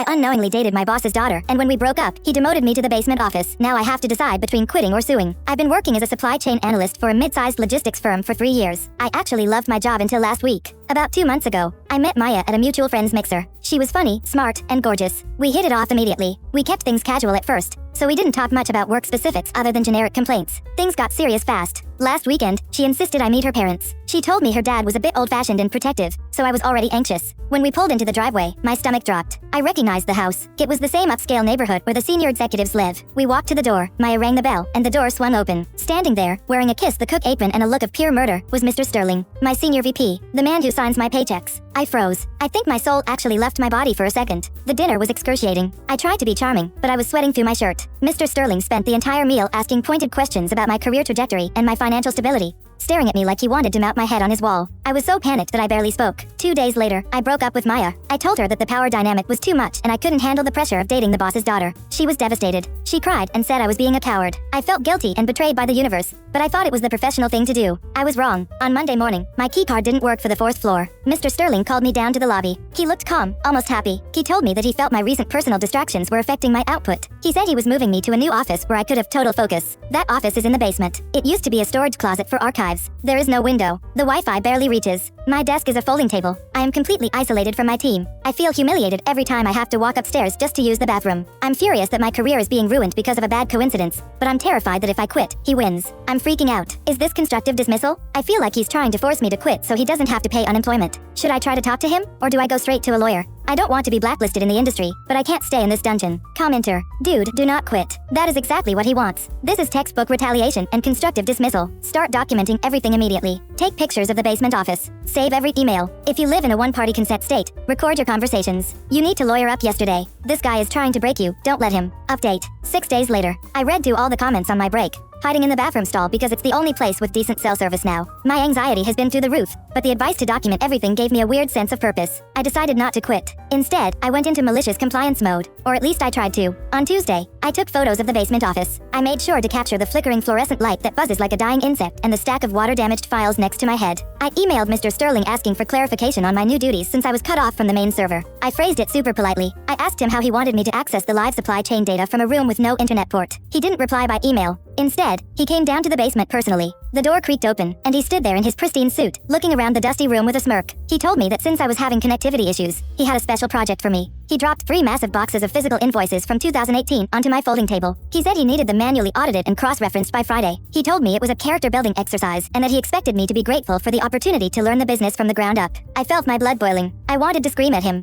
I unknowingly dated my boss's daughter, and when we broke up, he demoted me to the basement office. Now I have to decide between quitting or suing. I've been working as a supply chain analyst for a mid-sized logistics firm for 3 years. I actually loved my job until last week. About 2 months ago, I met Maya at a mutual friend's mixer. She was funny, smart, and gorgeous. We hit it off immediately. We kept things casual at first, so we didn't talk much about work specifics other than generic complaints. Things got serious fast. Last weekend, she insisted I meet her parents. She told me her dad was a bit old-fashioned and protective, so I was already anxious. When we pulled into the driveway, my stomach dropped. I recognized the house. It was the same upscale neighborhood where the senior executives live. We walked to the door, Maya rang the bell, and the door swung open. Standing there, wearing a kiss the cook apron and a look of pure murder, was Mr. Sterling, my senior VP, the man who signs my paychecks. I froze. I think my soul actually left my body for a second. The dinner was excruciating. I tried to be charming, but I was sweating through my shirt. Mr. Sterling spent the entire meal asking pointed questions about my career trajectory and my financial stability, staring at me like he wanted to mount my head on his wall. I was so panicked that I barely spoke. 2 days later, I broke up with Maya. I told her that the power dynamic was too much and I couldn't handle the pressure of dating the boss's daughter. She was devastated. She cried and said I was being a coward. I felt guilty and betrayed by the universe, but I thought it was the professional thing to do. I was wrong. On Monday morning, my keycard didn't work for the 4th floor. Mr. Sterling called me down to the lobby. He looked calm, almost happy. He told me that he felt my recent personal distractions were affecting my output. He said he was moving me to a new office where I could have total focus. That office is in the basement. It used to be a storage closet for archives. There is no window. The Wi-Fi barely reaches. My desk is a folding table. I am completely isolated from my team. I feel humiliated every time I have to walk upstairs just to use the bathroom. I'm furious that my career is being ruined because of a bad coincidence, but I'm terrified that if I quit, he wins. I'm freaking out. Is this constructive dismissal? I feel like he's trying to force me to quit so he doesn't have to pay unemployment. Should I try to talk to him, or do I go straight to a lawyer? I don't want to be blacklisted in the industry, but I can't stay in this dungeon. Commenter: dude, do not quit. That is exactly what he wants. This is textbook retaliation and constructive dismissal. Start documenting everything immediately. Take pictures of the basement office. Save every email. If you live in a one-party consent state, record your conversations. You need to lawyer up yesterday. This guy is trying to break you. Don't let him. Update: 6 days later. I read through all the comments on my break, hiding in the bathroom stall because it's the only place with decent cell service now. My anxiety has been through the roof, but the advice to document everything gave me a weird sense of purpose. I decided not to quit. Instead, I went into malicious compliance mode, or at least I tried to. On Tuesday, I took photos of the basement office. I made sure to capture the flickering fluorescent light that buzzes like a dying insect and the stack of water-damaged files next to my head. I emailed Mr. Sterling asking for clarification on my new duties since I was cut off from the main server. I phrased it super politely. I asked him how he wanted me to access the live supply chain data from a room with no internet port. He didn't reply by email. Instead, he came down to the basement personally. The door creaked open, and he stood there in his pristine suit, looking around the dusty room with a smirk. He told me that since I was having connectivity issues, he had a special project for me. He dropped 3 massive boxes of physical invoices from 2018 onto my folding table. He said he needed them manually audited and cross-referenced by Friday. He told me it was a character-building exercise and that he expected me to be grateful for the opportunity to learn the business from the ground up. I felt my blood boiling. I wanted to scream at him,